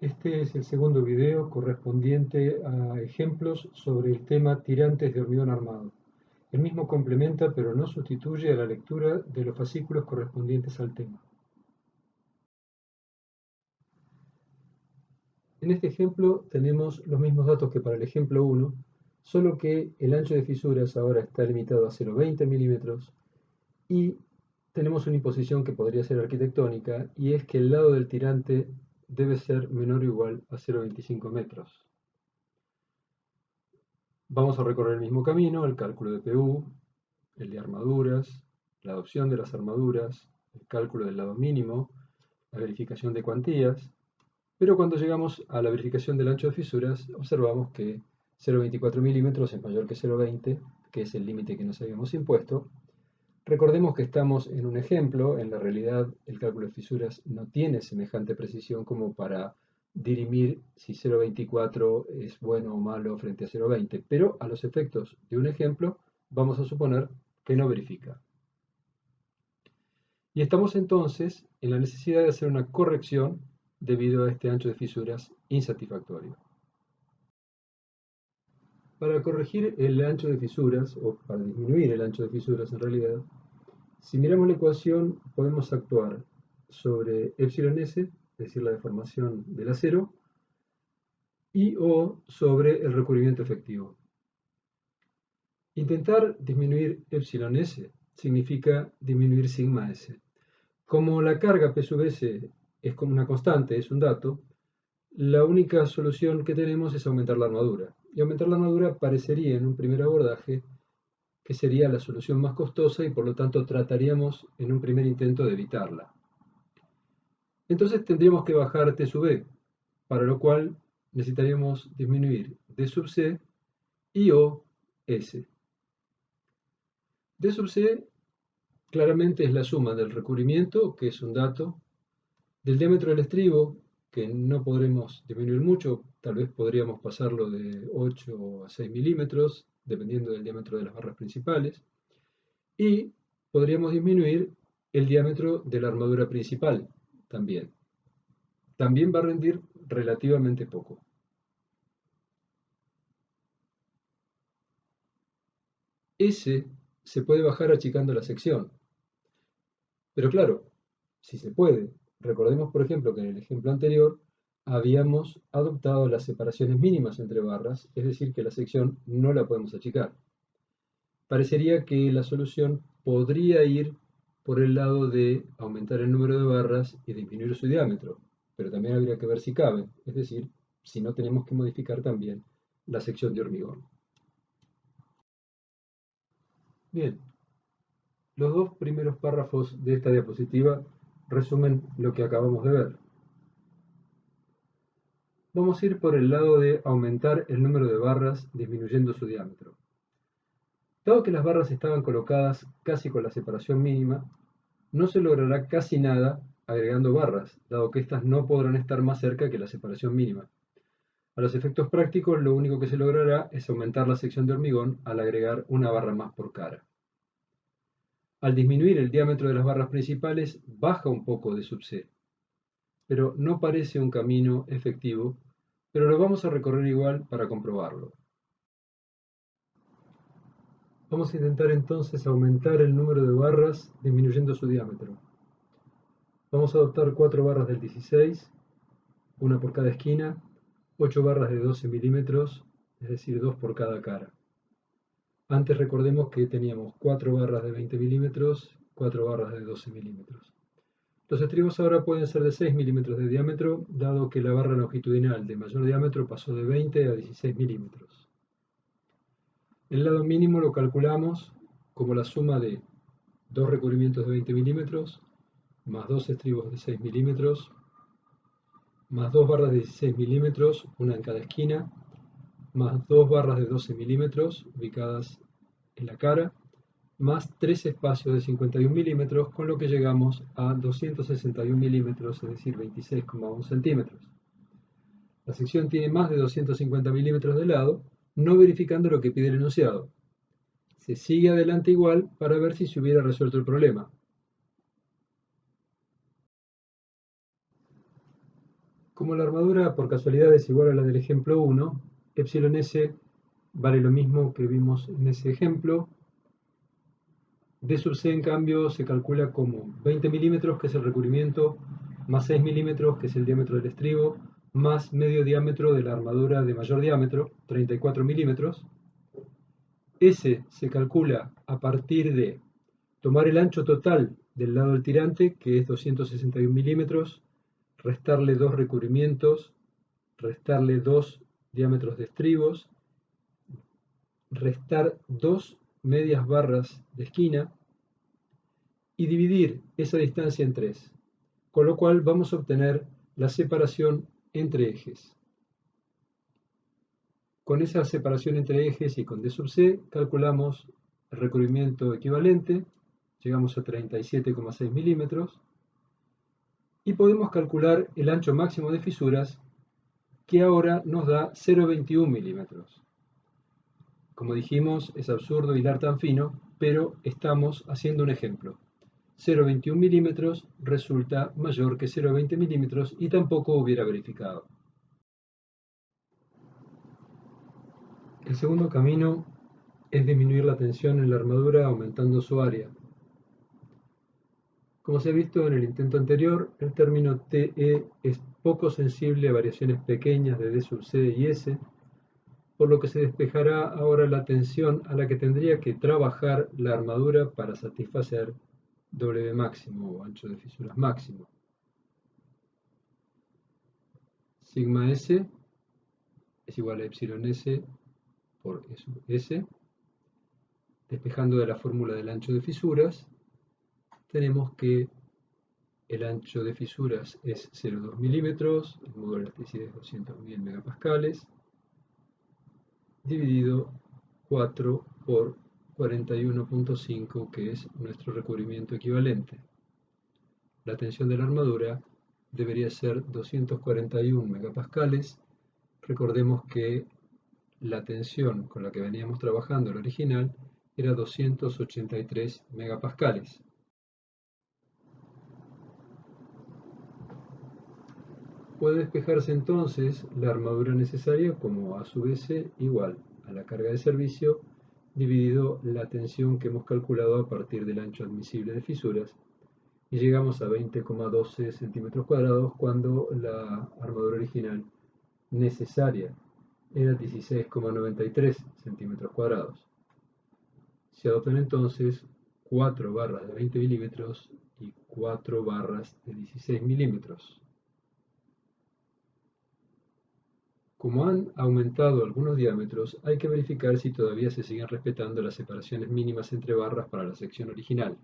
Este es el segundo video correspondiente a ejemplos sobre el tema tirantes de hormigón armado. El mismo complementa pero no sustituye a la lectura de los fascículos correspondientes al tema. En este ejemplo tenemos los mismos datos que para el ejemplo 1, solo que el ancho de fisuras ahora está limitado a 0,20 milímetros y tenemos una imposición que podría ser arquitectónica, y es que el lado del tirante debe ser menor o igual a 0,25 metros. Vamos a recorrer el mismo camino: el cálculo de PU, el de armaduras, la adopción de las armaduras, el cálculo del lado mínimo, la verificación de cuantías, pero cuando llegamos a la verificación del ancho de fisuras, observamos que 0,24 milímetros es mayor que 0,20, que es el límite que nos habíamos impuesto. Recordemos que estamos en un ejemplo. En la realidad el cálculo de fisuras no tiene semejante precisión como para dirimir si 0,24 es bueno o malo frente a 0,20, pero a los efectos de un ejemplo vamos a suponer que no verifica. Y estamos entonces en la necesidad de hacer una corrección debido a este ancho de fisuras insatisfactorio. Para corregir el ancho de fisuras, o para disminuir el ancho de fisuras en realidad, si miramos la ecuación, podemos actuar sobre epsilon s, es decir, la deformación del acero, y o sobre el recubrimiento efectivo. Intentar disminuir epsilon s significa disminuir sigma s. Como la carga P sub s es como una constante, es un dato, la única solución que tenemos es aumentar la armadura. Y aumentar la armadura parecería en un primer abordaje que sería la solución más costosa, y por lo tanto trataríamos en un primer intento de evitarla. Entonces tendríamos que bajar T sub E, para lo cual necesitaríamos disminuir D sub C y o S. D sub C claramente es la suma del recubrimiento, que es un dato, del diámetro del estribo, que no podremos disminuir mucho, tal vez podríamos pasarlo de 8 a 6 milímetros, dependiendo del diámetro de las barras principales, y podríamos disminuir el diámetro de la armadura principal también. También va a rendir relativamente poco. S se puede bajar achicando la sección, pero claro, si se puede. Recordemos, por ejemplo, que en el ejemplo anterior habíamos adoptado las separaciones mínimas entre barras, es decir, que la sección no la podemos achicar. Parecería que la solución podría ir por el lado de aumentar el número de barras y disminuir su diámetro, pero también habría que ver si cabe, es decir, si no tenemos que modificar también la sección de hormigón. Bien, los dos primeros párrafos de esta diapositiva resumen lo que acabamos de ver. Vamos a ir por el lado de aumentar el número de barras disminuyendo su diámetro. Dado que las barras estaban colocadas casi con la separación mínima, no se logrará casi nada agregando barras, dado que éstas no podrán estar más cerca que la separación mínima. A los efectos prácticos, lo único que se logrará es aumentar la sección de hormigón al agregar una barra más por cara. Al disminuir el diámetro de las barras principales, baja un poco de sub C, pero no parece un camino efectivo, pero lo vamos a recorrer igual para comprobarlo. Vamos a intentar entonces aumentar el número de barras disminuyendo su diámetro. Vamos a adoptar 4 barras del 16, una por cada esquina, 8 barras de 12 milímetros, es decir, 2 por cada cara. Antes recordemos que teníamos 4 barras de 20 milímetros, 4 barras de 12 milímetros. Los estribos ahora pueden ser de 6 milímetros de diámetro, dado que la barra longitudinal de mayor diámetro pasó de 20 a 16 milímetros. El lado mínimo lo calculamos como la suma de 2 recubrimientos de 20 milímetros, más 2 estribos de 6 milímetros, más 2 barras de 16 milímetros, una en cada esquina, más 2 barras de 12 milímetros ubicadas en la cara, más 3 espacios de 51 milímetros, con lo que llegamos a 261 milímetros, es decir, 26,1 centímetros. La sección tiene más de 250 milímetros de lado, no verificando lo que pide el enunciado. Se sigue adelante igual para ver si se hubiera resuelto el problema. Como la armadura por casualidad es igual a la del ejemplo 1, epsilon s vale lo mismo que vimos en ese ejemplo. D sub c, en cambio, se calcula como 20 milímetros, que es el recubrimiento, más 6 milímetros, que es el diámetro del estribo, más medio diámetro de la armadura de mayor diámetro, 34 milímetros. S se calcula a partir de tomar el ancho total del lado del tirante, que es 261 milímetros, restarle 2 recubrimientos, restarle 2 diámetros de estribos, restar 2 medias barras de esquina y dividir esa distancia en 3, con lo cual vamos a obtener la separación entre ejes. Con esa separación entre ejes y con D sub c calculamos el recubrimiento equivalente, llegamos a 37,6 milímetros, y podemos calcular el ancho máximo de fisuras, que ahora nos da 0,21 milímetros. Como dijimos, es absurdo hilar tan fino, pero estamos haciendo un ejemplo. 0,21 milímetros resulta mayor que 0,20 milímetros y tampoco hubiera verificado. El segundo camino es disminuir la tensión en la armadura aumentando su área. Como se ha visto en el intento anterior, el término TE es poco sensible a variaciones pequeñas de D sub C y S, por lo que se despejará ahora la tensión a la que tendría que trabajar la armadura para satisfacer W máximo o ancho de fisuras máximo. Sigma S es igual a epsilon S por E sub S. Despejando de la fórmula del ancho de fisuras, tenemos que el ancho de fisuras es 0,2 milímetros, el modo de elasticidad es 200.000 megapascales, dividido 4 por 41,5, que es nuestro recubrimiento equivalente. La tensión de la armadura debería ser 241 megapascales. Recordemos que la tensión con la que veníamos trabajando, el original, era 283 megapascales. Puede despejarse entonces la armadura necesaria como A sub S igual a la carga de servicio dividido la tensión que hemos calculado a partir del ancho admisible de fisuras, y llegamos a 20,12 centímetros cuadrados cuando la armadura original necesaria era 16,93 centímetros cuadrados. Se adoptan entonces 4 barras de 20 milímetros y 4 barras de 16 milímetros. Como han aumentado algunos diámetros, hay que verificar si todavía se siguen respetando las separaciones mínimas entre barras para la sección original.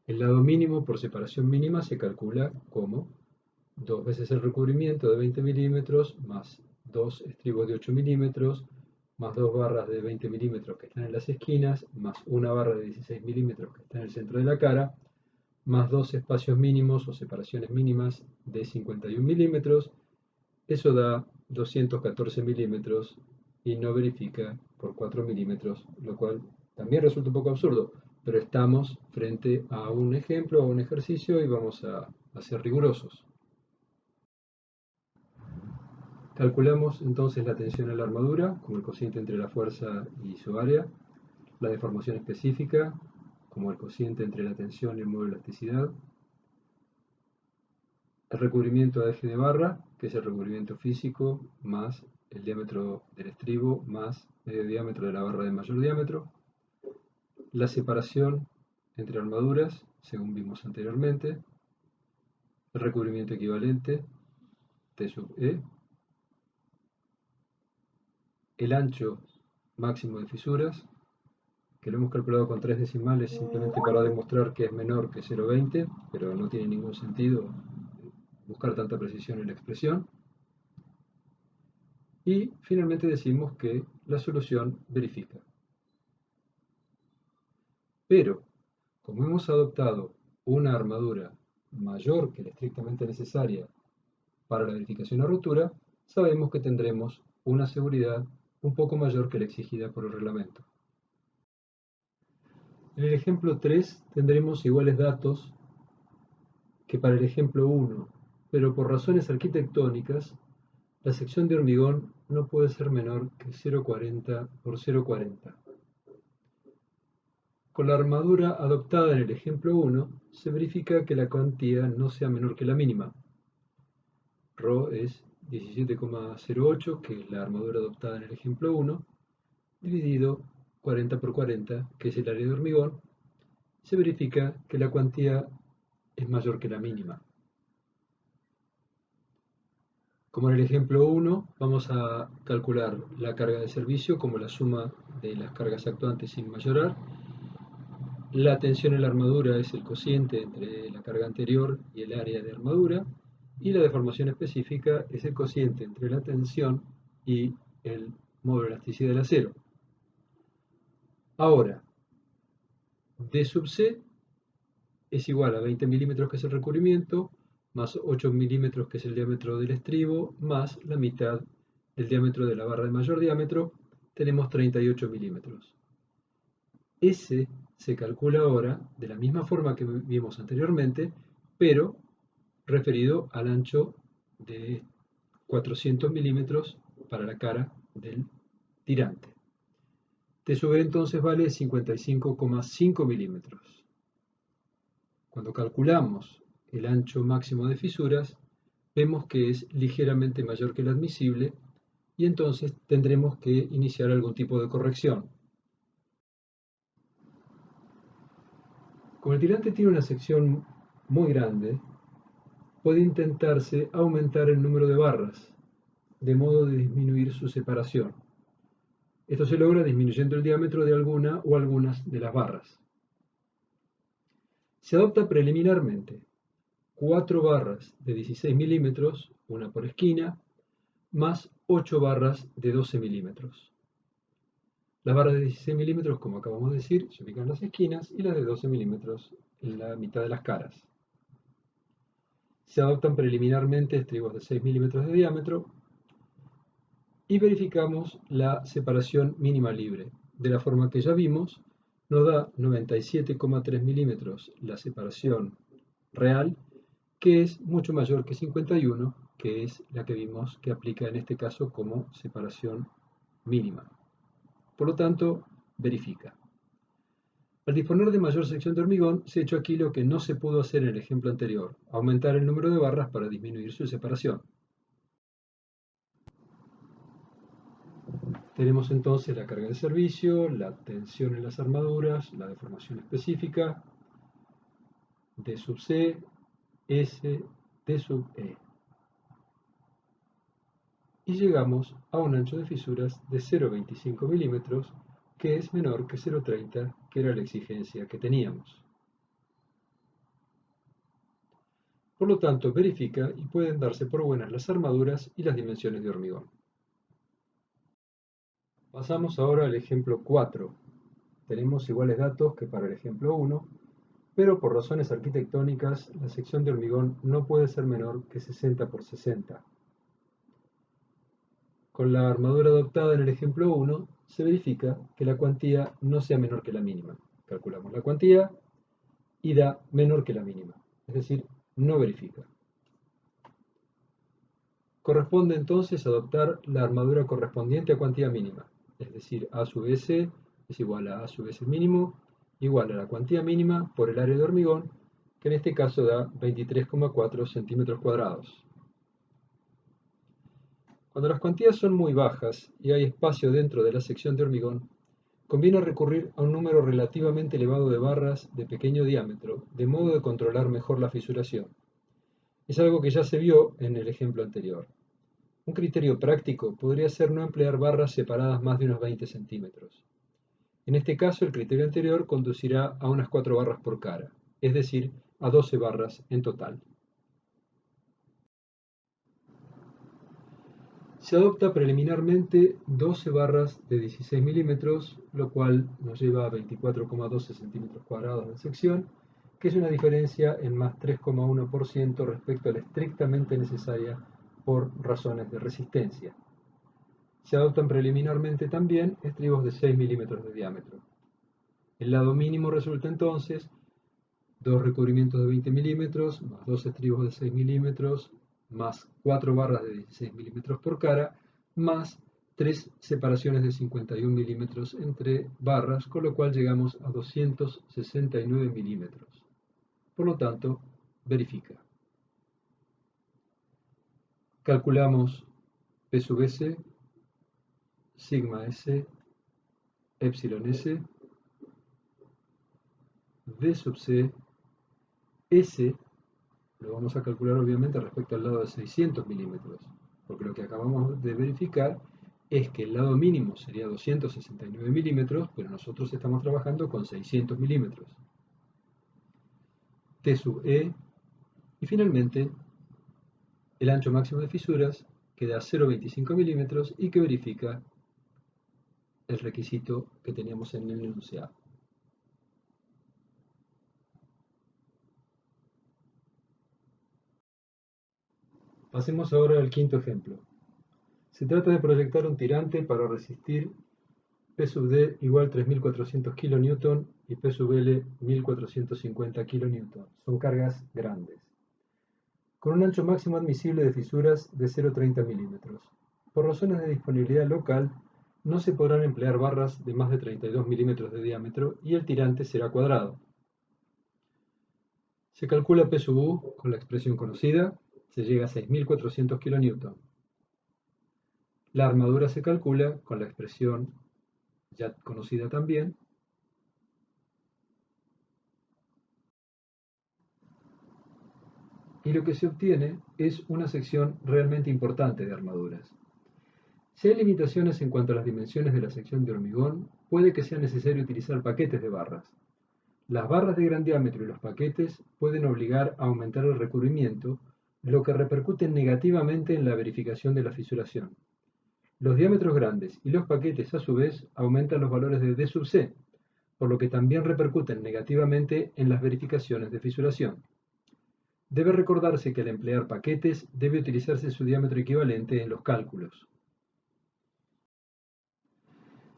El lado mínimo por separación mínima se calcula como 2 veces el recubrimiento de 20 milímetros más 2 estribos de 8 milímetros más 2 barras de 20 milímetros que están en las esquinas más una barra de 16 milímetros que está en el centro de la cara más 2 espacios mínimos o separaciones mínimas de 51 milímetros. Eso da 214 milímetros y no verifica por 4 milímetros, lo cual también resulta un poco absurdo, pero estamos frente a un ejemplo, a un ejercicio, y vamos a ser rigurosos. Calculamos entonces la tensión a la armadura como el cociente entre la fuerza y su área, la deformación específica como el cociente entre la tensión y el modo de elasticidad, el recubrimiento a eje de barra, que es el recubrimiento físico, más el diámetro del estribo, más medio diámetro de la barra de mayor diámetro, la separación entre armaduras, según vimos anteriormente, el recubrimiento equivalente, T sub E, el ancho máximo de fisuras, que lo hemos calculado con 3 decimales simplemente para demostrar que es menor que 0,20, pero no tiene ningún sentido buscar tanta precisión en la expresión. Y finalmente decimos que la solución verifica. Pero, como hemos adoptado una armadura mayor que la estrictamente necesaria para la verificación a rotura, sabemos que tendremos una seguridad un poco mayor que la exigida por el reglamento. En el ejemplo 3 tendremos iguales datos que para el ejemplo 1. pero por razones arquitectónicas, la sección de hormigón no puede ser menor que 0,40 por 0,40. Con la armadura adoptada en el ejemplo 1, se verifica que la cuantía no sea menor que la mínima. Rho es 17,08, que es la armadura adoptada en el ejemplo 1, dividido 40 por 40, que es el área de hormigón. Se verifica que la cuantía es mayor que la mínima. Como en el ejemplo 1, vamos a calcular la carga de servicio como la suma de las cargas actuantes sin mayorar. La tensión en la armadura es el cociente entre la carga anterior y el área de armadura. Y la deformación específica es el cociente entre la tensión y el módulo de elasticidad del acero. Ahora, D sub C es igual a 20 milímetros, que es el recubrimiento, más 8 milímetros, que es el diámetro del estribo, más la mitad del diámetro de la barra de mayor diámetro, tenemos 38 milímetros. S se calcula ahora de la misma forma que vimos anteriormente, pero referido al ancho de 400 milímetros para la cara del tirante. T sub E entonces vale 55,5 milímetros. Cuando calculamos el ancho máximo de fisuras, vemos que es ligeramente mayor que el admisible y entonces tendremos que iniciar algún tipo de corrección. Como el tirante tiene una sección muy grande, puede intentarse aumentar el número de barras, de modo de disminuir su separación. Esto se logra disminuyendo el diámetro de alguna o algunas de las barras. Se adopta preliminarmente 4 barras de 16 milímetros, una por esquina, más 8 barras de 12 milímetros. Las barras de 16 milímetros, como acabamos de decir, se ubican en las esquinas y las de 12 milímetros en la mitad de las caras. Se adoptan preliminarmente estribos de 6 milímetros de diámetro y verificamos la separación mínima libre. De la forma que ya vimos, nos da 97,3 milímetros la separación real, que es mucho mayor que 51, que es la que vimos que aplica en este caso como separación mínima. Por lo tanto, verifica. Al disponer de mayor sección de hormigón, se ha hecho aquí lo que no se pudo hacer en el ejemplo anterior, aumentar el número de barras para disminuir su separación. Tenemos entonces la carga de servicio, la tensión en las armaduras, la deformación específica, D sub C, S, D sub E. Y llegamos a un ancho de fisuras de 0,25 milímetros, que es menor que 0,30, que era la exigencia que teníamos. Por lo tanto, verifica y pueden darse por buenas las armaduras y las dimensiones de hormigón. Pasamos ahora al ejemplo 4. Tenemos iguales datos que para el ejemplo 1, pero por razones arquitectónicas la sección de hormigón no puede ser menor que 60 por 60. Con la armadura adoptada en el ejemplo 1, se verifica que la cuantía no sea menor que la mínima. Calculamos la cuantía y da menor que la mínima, es decir, no verifica. Corresponde entonces adoptar la armadura correspondiente a cuantía mínima, es decir, A sub S es igual a sub S mínimo, igual a la cuantía mínima por el área de hormigón, que en este caso da 23,4 centímetros cuadrados. Cuando las cuantías son muy bajas y hay espacio dentro de la sección de hormigón, conviene recurrir a un número relativamente elevado de barras de pequeño diámetro, de modo de controlar mejor la fisuración. Es algo que ya se vio en el ejemplo anterior. Un criterio práctico podría ser no emplear barras separadas más de unos 20 centímetros. En este caso, el criterio anterior conducirá a unas 4 barras por cara, es decir, a 12 barras en total. Se adopta preliminarmente 12 barras de 16 milímetros, lo cual nos lleva a 24,12 centímetros cuadrados de sección, que es una diferencia en más 3,1% respecto a la estrictamente necesaria por razones de resistencia. Se adoptan preliminarmente también estribos de 6 milímetros de diámetro. El lado mínimo resulta entonces 2 recubrimientos de 20 milímetros, más 2 estribos de 6 milímetros, más 4 barras de 16 milímetros por cara, más 3 separaciones de 51 milímetros entre barras, con lo cual llegamos a 269 milímetros. Por lo tanto, verifica. Calculamos P sub S, sigma S, epsilon S, V sub C, S, lo vamos a calcular obviamente respecto al lado de 600 milímetros, porque lo que acabamos de verificar es que el lado mínimo sería 269 milímetros, pero nosotros estamos trabajando con 600 milímetros. T sub E, y finalmente el ancho máximo de fisuras, que da 0,25 milímetros y que verifica el requisito que teníamos en el enunciado. Pasemos ahora al quinto ejemplo. Se trata de proyectar un tirante para resistir P sub D igual 3.400 kN y P sub L 1.450 kN. Son cargas grandes. Con un ancho máximo admisible de fisuras de 0,30 milímetros. Por razones de disponibilidad local, no se podrán emplear barras de más de 32 milímetros de diámetro y el tirante será cuadrado. Se calcula P sub U con la expresión conocida, se llega a 6.400 kN. La armadura se calcula con la expresión ya conocida también, y lo que se obtiene es una sección realmente importante de armaduras. Si hay limitaciones en cuanto a las dimensiones de la sección de hormigón, puede que sea necesario utilizar paquetes de barras. Las barras de gran diámetro y los paquetes pueden obligar a aumentar el recubrimiento, lo que repercute negativamente en la verificación de la fisuración. Los diámetros grandes y los paquetes, a su vez, aumentan los valores de D sub C, por lo que también repercuten negativamente en las verificaciones de fisuración. Debe recordarse que al emplear paquetes debe utilizarse su diámetro equivalente en los cálculos.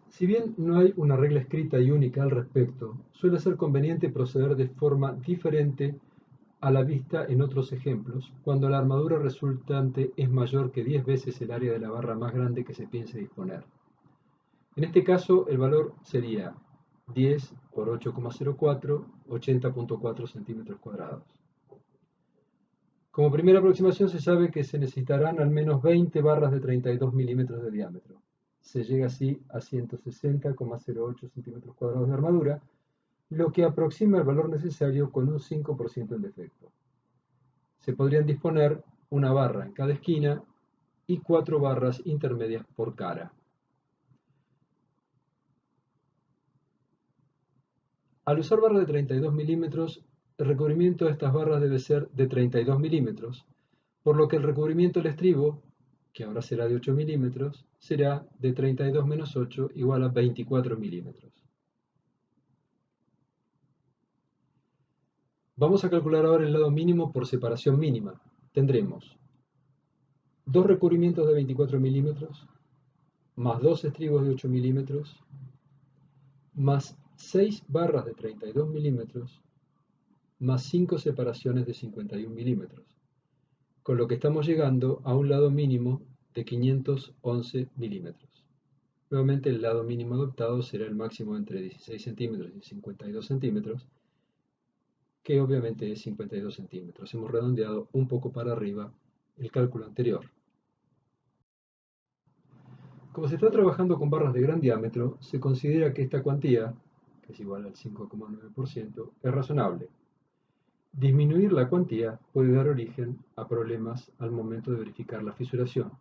Si bien no hay una regla escrita y única al respecto, suele ser conveniente proceder de forma diferente a la vista en otros ejemplos, cuando la armadura resultante es mayor que 10 veces el área de la barra más grande que se piense disponer. En este caso, el valor sería 10 por 8,04, 80,4 centímetros cuadrados. Como primera aproximación se sabe que se necesitarán al menos 20 barras de 32 milímetros de diámetro. Se llega así a 160,08 centímetros cuadrados de armadura, lo que aproxima el valor necesario con un 5% en defecto. Se podrían disponer una barra en cada esquina y 4 barras intermedias por cara. Al usar barras de 32 milímetros, el recubrimiento de estas barras debe ser de 32 milímetros, por lo que el recubrimiento del estribo, que ahora será de 8 milímetros, será de 32 menos 8 igual a 24 milímetros. Vamos a calcular ahora el lado mínimo por separación mínima. Tendremos 2 recubrimientos de 24 milímetros, más 2 estribos de 8 milímetros, más 6 barras de 32 milímetros, más 5 separaciones de 51 milímetros, con lo que estamos llegando a un lado mínimo de 511 milímetros. Nuevamente el lado mínimo adoptado será el máximo entre 16 centímetros y 52 centímetros, que obviamente es 52 centímetros. Hemos redondeado un poco para arriba el cálculo anterior. Como se está trabajando con barras de gran diámetro, se considera que esta cuantía, que es igual al 5,9%, es razonable. Disminuir la cuantía puede dar origen a problemas al momento de verificar la fisuración.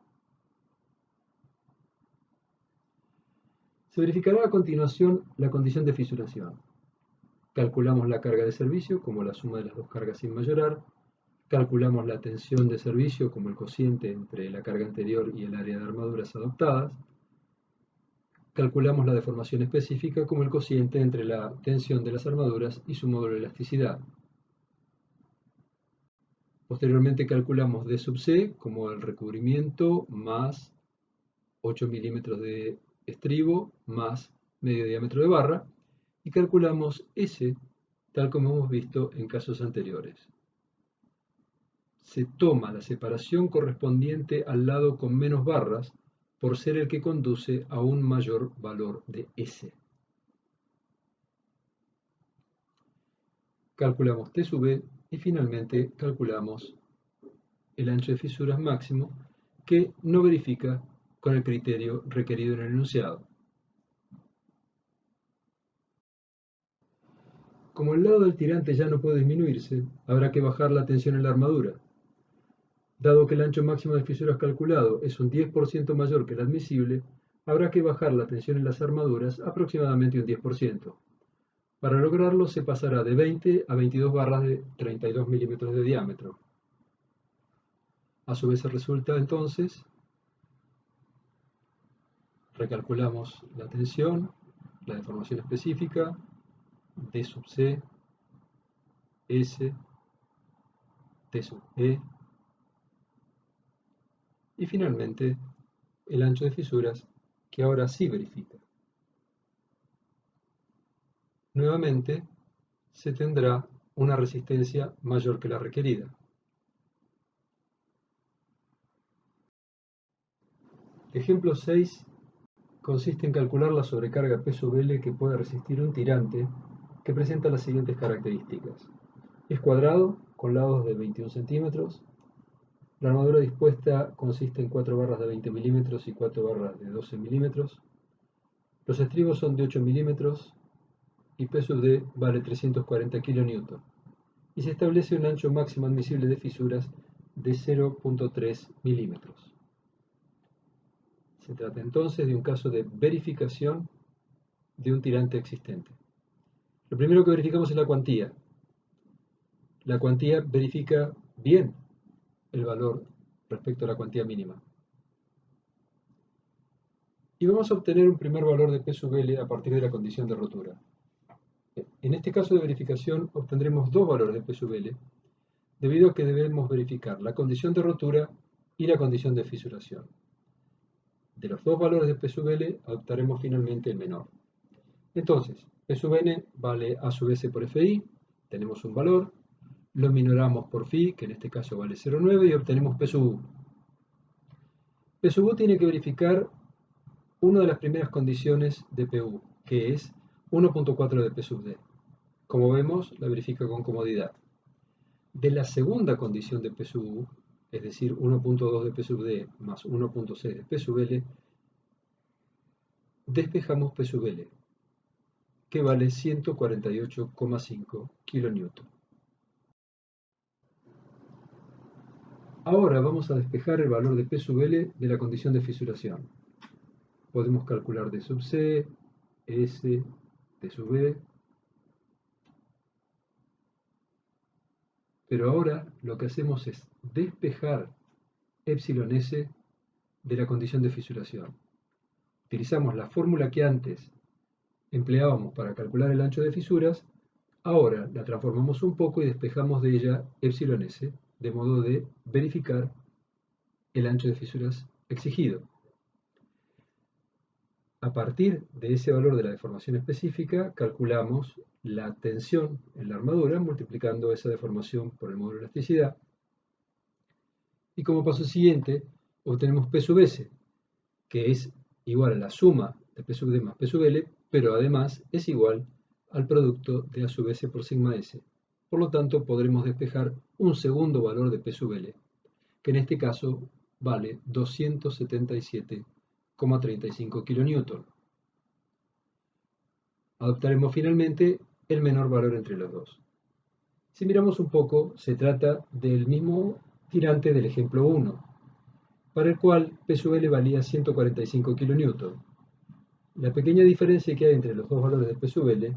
Se verificará a continuación la condición de fisuración. Calculamos la carga de servicio como la suma de las dos cargas sin mayorar. Calculamos la tensión de servicio como el cociente entre la carga anterior y el área de armaduras adoptadas. Calculamos la deformación específica como el cociente entre la tensión de las armaduras y su módulo de elasticidad. Posteriormente calculamos D sub C como el recubrimiento más 8 milímetros de estribo más medio diámetro de barra y calculamos S tal como hemos visto en casos anteriores. Se toma la separación correspondiente al lado con menos barras por ser el que conduce a un mayor valor de S. Calculamos T sub E y finalmente calculamos el ancho de fisuras máximo que no verifica con el criterio requerido en el enunciado. Como el lado del tirante ya no puede disminuirse, habrá que bajar la tensión en la armadura. Dado que el ancho máximo de fisuras calculado es un 10% mayor que el admisible, habrá que bajar la tensión en las armaduras aproximadamente un 10%. Para lograrlo se pasará de 20 a 22 barras de 32 milímetros de diámetro. A su vez se resulta entonces, recalculamos la tensión, la deformación específica, D sub C, S, T sub E, y finalmente el ancho de fisuras, que ahora sí verifica. Nuevamente, se tendrá una resistencia mayor que la requerida. Ejemplo 6 consiste en calcular la sobrecarga P sub L que puede resistir un tirante que presenta las siguientes características. Es cuadrado, con lados de 21 centímetros. La armadura dispuesta consiste en 4 barras de 20 milímetros y 4 barras de 12 milímetros. Los estribos son de 8 milímetros y P sub D vale 340 kN. Y se establece un ancho máximo admisible de fisuras de 0.3 milímetros. Se trata entonces de un caso de verificación de un tirante existente. Lo primero que verificamos es la cuantía. La cuantía verifica bien el valor respecto a la cuantía mínima. Y vamos a obtener un primer valor de P sub L a partir de la condición de rotura. En este caso de verificación obtendremos dos valores de P sub L, debido a que debemos verificar la condición de rotura y la condición de fisuración. De los dos valores de P sub L adoptaremos finalmente el menor. Entonces, P sub N vale A sub S por FI, tenemos un valor, lo minoramos por Φ, que en este caso vale 0,9, y obtenemos P sub U. P sub U tiene que verificar una de las primeras condiciones de PU, que es 1.4 de P sub D. Como vemos, la verifica con comodidad. De la segunda condición de P sub U, es decir, 1.2 de P sub D más 1.6 de P sub L, despejamos P sub L, que vale 148,5 kN. Ahora vamos a despejar el valor de P sub L de la condición de fisuración. Podemos calcular D sub C, S, T sub E, pero ahora lo que hacemos es despejar epsilon S de la condición de fisuración. Utilizamos la fórmula que antes empleábamos para calcular el ancho de fisuras, ahora la transformamos un poco y despejamos de ella epsilon S, de modo de verificar el ancho de fisuras exigido. A partir de ese valor de la deformación específica, calculamos la tensión en la armadura multiplicando esa deformación por el módulo de elasticidad. Y como paso siguiente, obtenemos P sub S, que es igual a la suma de P sub D más P sub L, pero además es igual al producto de A sub S por sigma S. Por lo tanto, podremos despejar un segundo valor de P sub L, que en este caso vale 277,35 kN. Adoptaremos finalmente el menor valor entre los dos. Si miramos un poco, se trata del mismo tirante del ejemplo 1, para el cual P sub L valía 145 kN. La pequeña diferencia que hay entre los dos valores de P sub L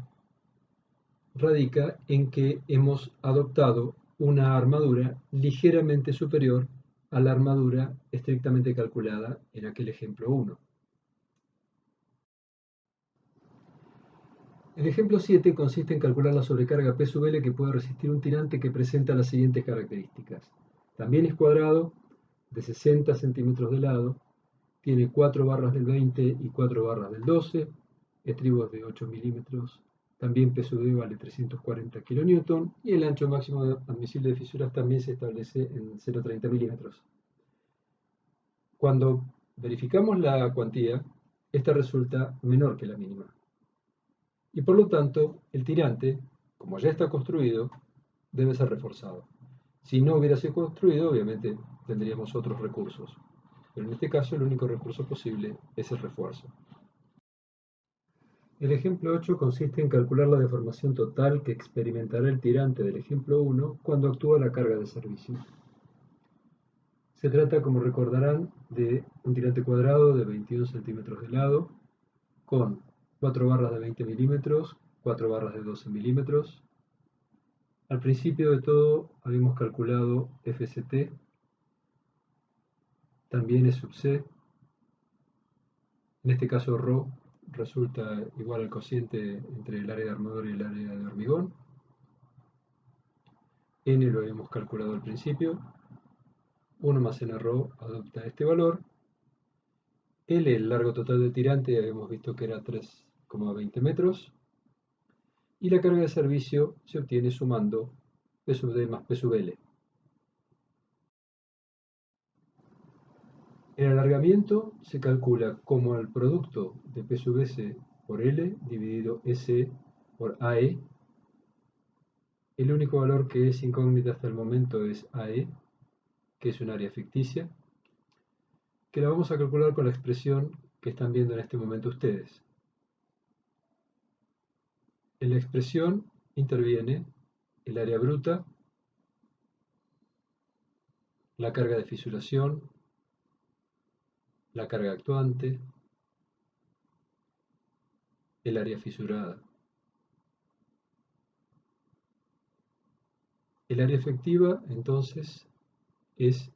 radica en que hemos adoptado una armadura ligeramente superior a la armadura estrictamente calculada en aquel ejemplo 1. El ejemplo 7 consiste en calcular la sobrecarga P sub L que puede resistir un tirante que presenta las siguientes características. También es cuadrado, de 60 centímetros de lado, tiene 4 barras del 20 y 4 barras del 12, estribos de 8 milímetros También P sub D vale 340 kN y el ancho máximo admisible de fisuras también se establece en 0,30 milímetros. Cuando verificamos la cuantía, esta resulta menor que la mínima. Y por lo tanto, el tirante, como ya está construido, debe ser reforzado. Si no hubiera sido construido, obviamente tendríamos otros recursos. Pero en este caso, el único recurso posible es el refuerzo. El ejemplo 8 consiste en calcular la deformación total que experimentará el tirante del ejemplo 1 cuando actúa la carga de servicio. Se trata, como recordarán, de un tirante cuadrado de 21 centímetros de lado, con 4 barras de 20 milímetros, 4 barras de 12 milímetros. Al principio de todo habíamos calculado FCT, también E sub C. En este caso ρ resulta igual al cociente entre el área de armadura y el área de hormigón. N lo habíamos calculado al principio. 1 más n ρ adopta este valor. L, el largo total del tirante, habíamos visto que era 3,20 metros. Y la carga de servicio se obtiene sumando P sub D más P sub L. El alargamiento se calcula como el producto de P sub S por L dividido S por AE. El único valor que es incógnita hasta el momento es AE, que es un área ficticia, que la vamos a calcular con la expresión que están viendo en este momento ustedes. En la expresión interviene el área bruta, la carga de fisuración, la carga actuante, el área fisurada. El área efectiva, entonces, es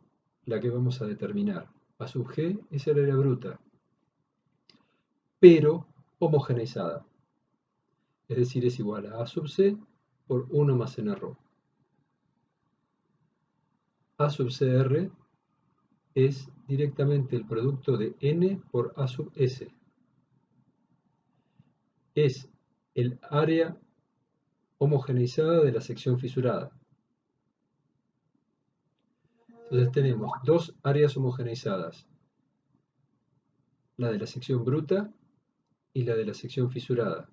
la que vamos a determinar. A sub G es el área bruta, pero homogeneizada. Es decir, es igual a sub C por 1 más n ρ. A sub CR es directamente el producto de N por A sub S. Es el área homogeneizada de la sección fisurada. Entonces tenemos dos áreas homogeneizadas, la de la sección bruta y la de la sección fisurada.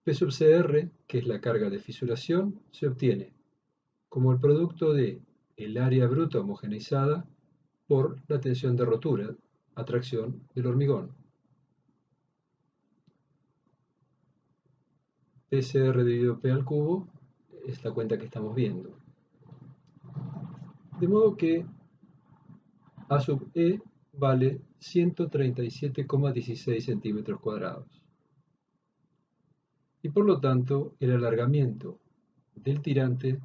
P sub CR, que es la carga de fisuración, se obtiene como el producto de el área bruta homogeneizada por la tensión de rotura, atracción del hormigón. PCR dividido P al cubo es la cuenta que estamos viendo. De modo que A sub E vale 137,16 centímetros cuadrados. Y por lo tanto, el alargamiento del tirante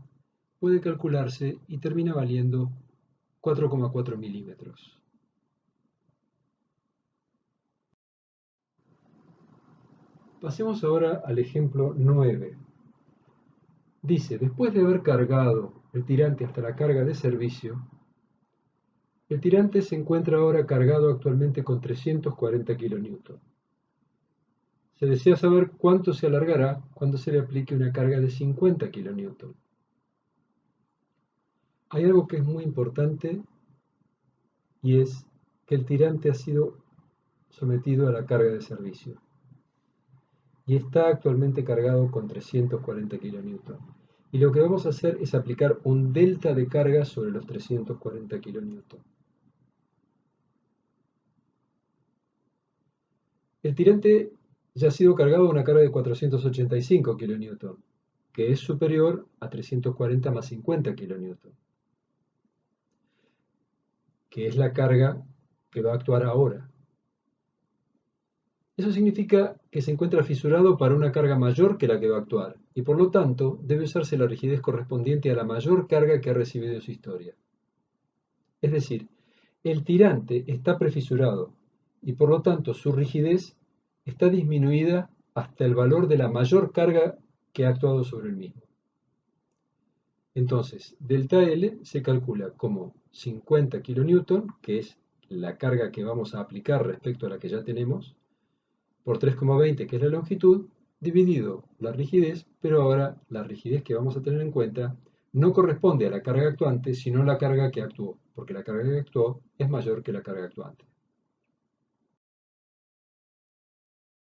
puede calcularse y termina valiendo 4,4 milímetros. Pasemos ahora al ejemplo 9. Dice, después de haber cargado el tirante hasta la carga de servicio, el tirante se encuentra ahora cargado actualmente con 340 kN. Se desea saber cuánto se alargará cuando se le aplique una carga de 50 kN. Hay algo que es muy importante y es que el tirante ha sido sometido a la carga de servicio y está actualmente cargado con 340 kN. Y lo que vamos a hacer es aplicar un delta de carga sobre los 340 kN. El tirante ya ha sido cargado a una carga de 485 kN, que es superior a 340 más 50 kN, que es la carga que va a actuar ahora. Eso significa que se encuentra fisurado para una carga mayor que la que va a actuar, y por lo tanto debe usarse la rigidez correspondiente a la mayor carga que ha recibido en su historia. Es decir, el tirante está prefisurado, y por lo tanto su rigidez está disminuida hasta el valor de la mayor carga que ha actuado sobre el mismo. Entonces, delta L se calcula como 50 kN, que es la carga que vamos a aplicar respecto a la que ya tenemos, por 3,20, que es la longitud, dividido la rigidez, pero ahora la rigidez que vamos a tener en cuenta no corresponde a la carga actuante, sino a la carga que actuó, porque la carga que actuó es mayor que la carga actuante.